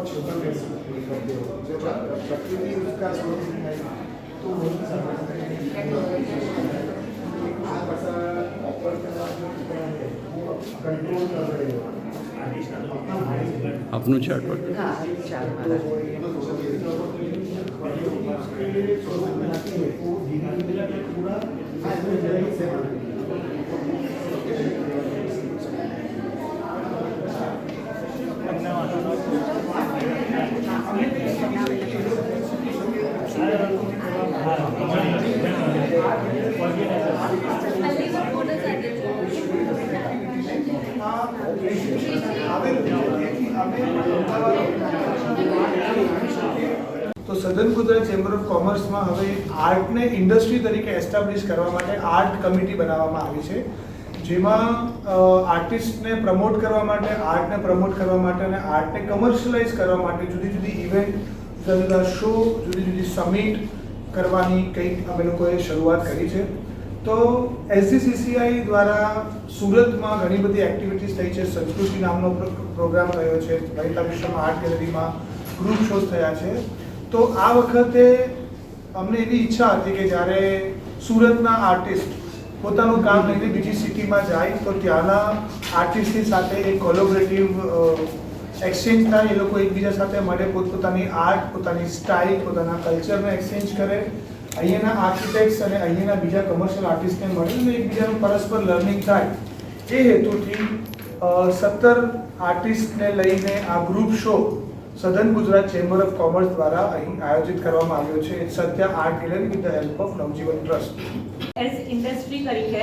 क्षेत्र में करते हो जब प्रकृति उसका स्वरूप है तो वो कंट्रोल कर रहे हो આપનું છે આર્ટવર્ક? हाँ चार मारा તો સધન ગુજરાત ચેમ્બર ઓફ કોમર્સમાં હવે આર્ટને ઇન્ડસ્ટ્રી તરીકે એસ્ટાબ્લિશ કરવા માટે આર્ટ કમિટી બનાવવામાં આવી છે, જેમાં આર્ટિસ્ટને પ્રમોટ કરવા માટે, આર્ટને પ્રમોટ કરવા માટે અને આર્ટને કમર્શિયલાઇઝ કરવા માટે જુદી જુદી ઇવેન્ટ, જુદા જુદા શો, જુદી જુદી સમિટ કરવાની કંઈક અમે લોકોએ શરૂઆત કરી છે. તો SGCCI દ્વારા સુરતમાં ઘણી બધી એક્ટિવિટીઝ થઈ છે. સંસ્કૃતિ નામનો પ્રોગ્રામ થયો છે, લલિતા વિશ્વમાં આર્ટ ગેલેરીમાં ગ્રુપ શોઝ થયા છે. તો આ વખતે અમને એવી ઈચ્છા હતી કે જ્યારે સુરતના આર્ટિસ્ટ પોતાનું કામ લઈને બીજી સિટીમાં જાય તો ત્યાંના આર્ટિસ્ટની સાથે એક કોલોબરેટિવ એક્સચેન્જ થાય, એ લોકો એકબીજા સાથે મળે, પોતપોતાની આર્ટ, પોતાની સ્ટાઇલ, પોતાના કલ્ચરને એક્સચેન્જ કરે, અહીંયાના આર્કિટેક્ટ્સ અને અહીંયાના બીજા કમર્શિયલ આર્ટિસ્ટને મળે અને એકબીજાનું પરસ્પર લર્નિંગ થાય. એ હેતુથી 17 આર્ટિસ્ટને લઈને આ ગ્રુપ શો સધન ગુજરાત ચેમ્બર ઓફ કોમર્સ દ્વારા અહીં આયોજિત કરવામાં આવ્યો છે. Satya art gallery with the help of Navjivan trust. As industry તરીકે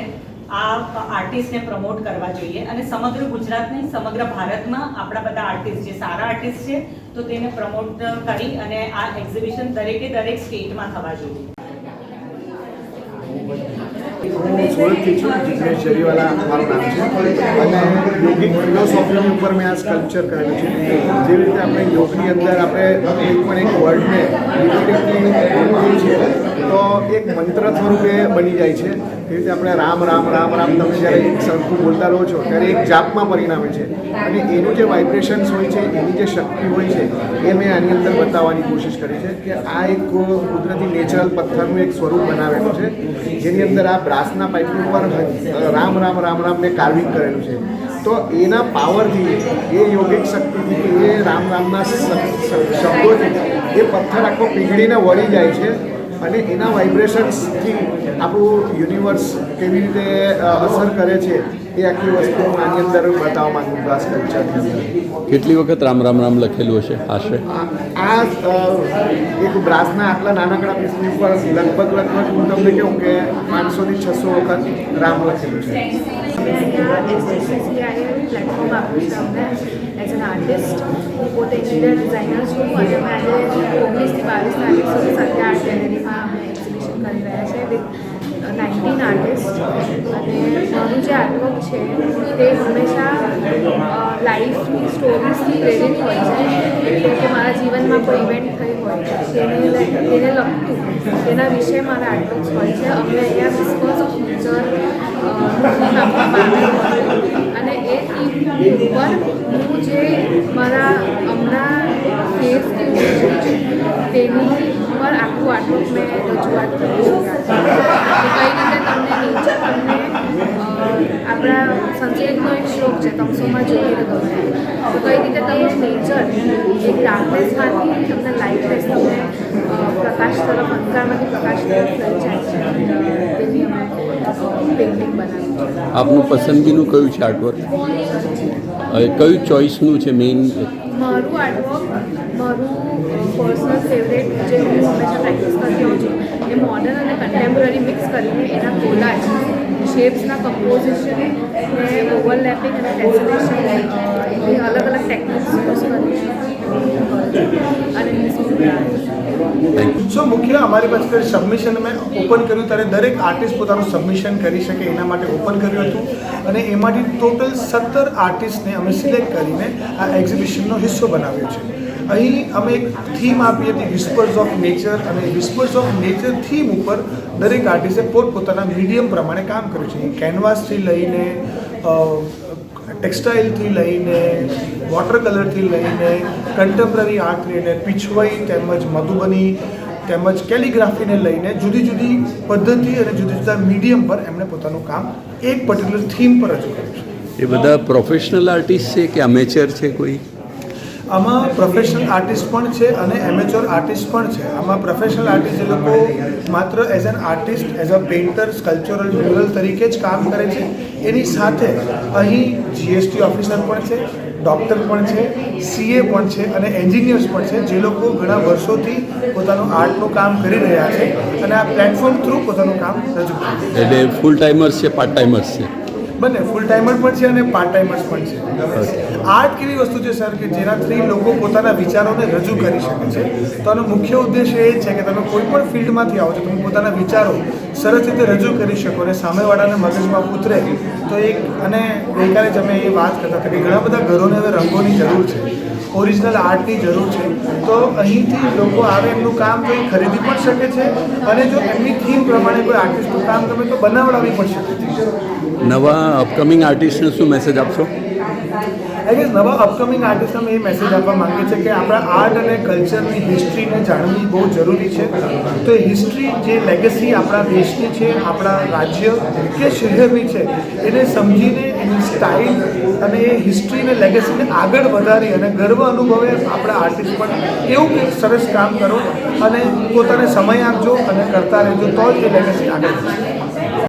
આ આર્ટિસ્ટને પ્રમોટ કરવા જોઈએ અને સમગ્ર ગુજરાત નહીં, સમગ્ર ભારતમાં આપણા બધા આર્ટિસ્ટ જે સારા આર્ટિસ્ટ છે તો તેને પ્રમોટ કરી અને આ એક્ઝિબિશન દરેક સ્ટેટમાં થવા જોઈએ. હું સુરતથી છું, જિગ્નેશ જરીવાલા મારું નામ છે અને યોગિક ફિલોસોફીની ઉપર મેં આ સ્કલ્પચર કરેલું છે. જેવી રીતે આપણે યોગની અંદર આપણે એક પણ એક વર્ડને રિપીટેડલી છે તો એક મંત્ર સ્વરૂપે બની જાય છે. એવી રીતે આપણે રામ રામ રામ રામ તમે જ્યારે એક સરખું બોલતા રહો છો ત્યારે એક જાપમાં પરિણામે છે અને એનું જે વાઇબ્રેશન્સ હોય છે, એની જે શક્તિ હોય છે એ મેં આની અંદર બતાવવાની કોશિશ કરી છે કે આ એક કુદરતી નેચરલ પથ્થરનું એક સ્વરૂપ બનાવેલું છે, જેની અંદર આ બ્રાસના પાઇપની ઉપર રામ રામ રામ રામ મેં કાર્વિંગ કરેલું છે. તો એના પાવરથી, એ યોગિક શક્તિથી, એ રામ રામના શબ્દોથી એ પથ્થર આખો પીગળીને વળી જાય છે અને એના વાઇબ્રેશન્સથી આપણું યુનિવર્સ કેવી રીતે અસર કરે છે એ આખી વસ્તુ હું આની અંદર બતાવવા માંગુ છું આ સ્કલ્પચરની અંદર. કેટલી વખત રામ રામ રામ લખેલું હશે આશરે? આ એક બ્રાસના આટલા નાનકડા પીસની ઉપર લગભગ હું તમને કહું કે 500 થી 600 વખત રામ લખેલું છે. SGCCI પ્લેટફોર્મ આપ્યું છે અમને એઝ એન આર્ટિસ્ટ. હું પોતે ઇન્ટિરિયર ડિઝાઇનર છું અને મેં આજે 19 થી 22 તારીખ સુધી સત્યા આર્ટ ગેલેરીમાં અમે એક્ઝિબિશન કરી રહ્યા છે વિથ 19 આર્ટિસ્ટ. અને મારું જે આર્ટવર્ક છે તે હંમેશા લાઈફની સ્ટોરીઝથી પ્રેરિત હોય છે. એટલે કે મારા જીવનમાં કોઈ ઇવેન્ટ થઈ હોય તેને લગતું તેના વિશે મારા આર્ટવર્ક્સ હોય છે. અમને અહીંયા વિસ્પર્સ ઓફ ફ્યુચર થીમ આપવામાં આવેલું અને એ થીમ ઉપર હું જે મારા હમણાં ફેસથી ઉભું છું તેની ઉપર આખું આર્ટવર્ક મેં રજૂઆત કરી છે. કઈ રીતે તમને નેચર તમને આપણા સંસ્કૃતનો એક શ્લોક છે તમસોમાં જોઈ ગમે, તો કઈ રીતે તમે નેચર એક ડાર્કનેસમાંથી તમને લાઇટનેસ, તમને પ્રકાશ તરફ, અંધકારમાંથી પ્રકાશ તરફ લઈ જાય છે, તેની અમે પેઇન્ટિંગ બનાવી છે. આપનું પસંદગીનું કયું છે આર્ટવર્ક? કયું ચોઇસનું છે મેઇન? મારું આર્ટવર્ક, મારું પર્સનલ ફેવરેટ જે હું હંમેશા પ્રેક્ટિસ કરતી હોઉં છું એ મોડર્ન અને કન્ટેમ્પરરી મિક્સ કરીને એના કોલાજ, શેપ્સના કમ્પોઝિશન ને ઓવરલેપિંગ અને ટેસલેશન એવી અલગ અલગ ટેકનિક્સ યુઝ કરીને અને સો મુખ્ય અમારી પાસે સબમિશન મેં ઓપન કર્યું ત્યારે દરેક આર્ટિસ્ટ પોતાનું સબમિશન કરી શકે એના માટે ઓપન કર્યું હતું અને એમાંથી ટોટલ 17 આર્ટિસ્ટને અમે સિલેક્ટ કરીને આ એક્ઝિબિશનનો હિસ્સો બનાવ્યો છે. અહીં અમે એક થીમ આપી હતી વિસ્પર્સ ઓફ નેચર, અને વિસ્પર્સ ઓફ નેચર થીમ ઉપર દરેક આર્ટિસ્ટે પોતપોતાના મીડિયમ પ્રમાણે કામ કર્યું છે. કેનવાસથી લઈને ટેક્સટાઇલથી લઈને વોટર કલરથી લઈને કન્ટેમ્પરરી આર્ટથી લઈને પીછવઈ તેમજ મધુબની તેમજ કેલિગ્રાફીને લઈને જુદી જુદી પદ્ધતિ અને જુદા જુદા મીડિયમ પર એમણે પોતાનું કામ એક પર્ટિક્યુલર થીમ પર રજૂ કર્યું છે. એ બધા પ્રોફેશનલ આર્ટિસ્ટ છે કે અમેચર છે કોઈ? આમાં પ્રોફેશનલ આર્ટિસ્ટ પણ છે અને એમેચ્યોર આર્ટિસ્ટ પણ છે. આમાં પ્રોફેશનલ આર્ટિસ્ટ એ લોકો માત્ર as an artist, as a painter, sculptural mural તરીકે જ કામ કરે છે. એની સાથે અહીં GST ઓફિસર પણ છે, ડૉક્ટર પણ છે, CA પણ છે અને એન્જિનિયર્સ પણ છે, જે લોકો ઘણા વર્ષોથી પોતાનું આર્ટનું કામ કરી રહ્યા છે અને આ પ્લેટફોર્મ થ્રુ પોતાનું કામ રજૂ કરે છે. એટલે ફૂલ ટાઈમર્સ છે, પાર્ટ ટાઈમર્સ છે? બંને ફૂલ ટાઈમર પણ છે અને પાર્ટ ટાઈમર્સ પણ છે. આર્ટ કેવી વસ્તુ છે સર કે જેનાથી લોકો પોતાના વિચારોને રજૂ કરી શકે છે. તો આનો મુખ્ય ઉદ્દેશ એ છે કે તમે કોઈ પણ ફિલ્ડમાંથી આવો છો, તમે પોતાના વિચારો સરસ રીતે રજૂ કરી શકો અને સામેવાળાને મગજમાં ઉતરે તો એક. અને ગઈકાલે જ અમે એ વાત કરતા હતા કે ઘણા બધા ઘરોને હવે રંગોની જરૂર છે, ઓરિજિનલ આર્ટની જરૂર છે. તો અહીંથી લોકો આવે, એમનું કામ તો એ ખરીદી પણ શકે છે અને જો એમની થીમ પ્રમાણે કોઈ આર્ટિસ્ટનું કામ ગમે તો બનાવડાવી પણ શકે છે. નવા અપકમિંગ આર્ટિસ્ટને શું મેસેજ આપશો? આઈ ગેસ નવા અપકમિંગ આર્ટિસ્ટ અમે એ મેસેજ આપવા માંગીએ છીએ કે આપણા આર્ટ અને કલ્ચરની હિસ્ટ્રીને જાણવી બહુ જરૂરી છે. તો એ હિસ્ટ્રી, જે લેગેસી આપણા દેશની છે, આપણા રાજ્ય કે શહેરની છે, એને સમજીને એની સ્ટાઇલ અને એ હિસ્ટ્રીને લેગેસીને આગળ વધારી અને ગર્વ અનુભવે આપણા આર્ટિસ્ટ પણ એવું કંઈક સરસ કામ કરો અને પોતાને સમય આપજો અને કરતા રહેજો, તો જ એ લેગેસી આગળ વધશે.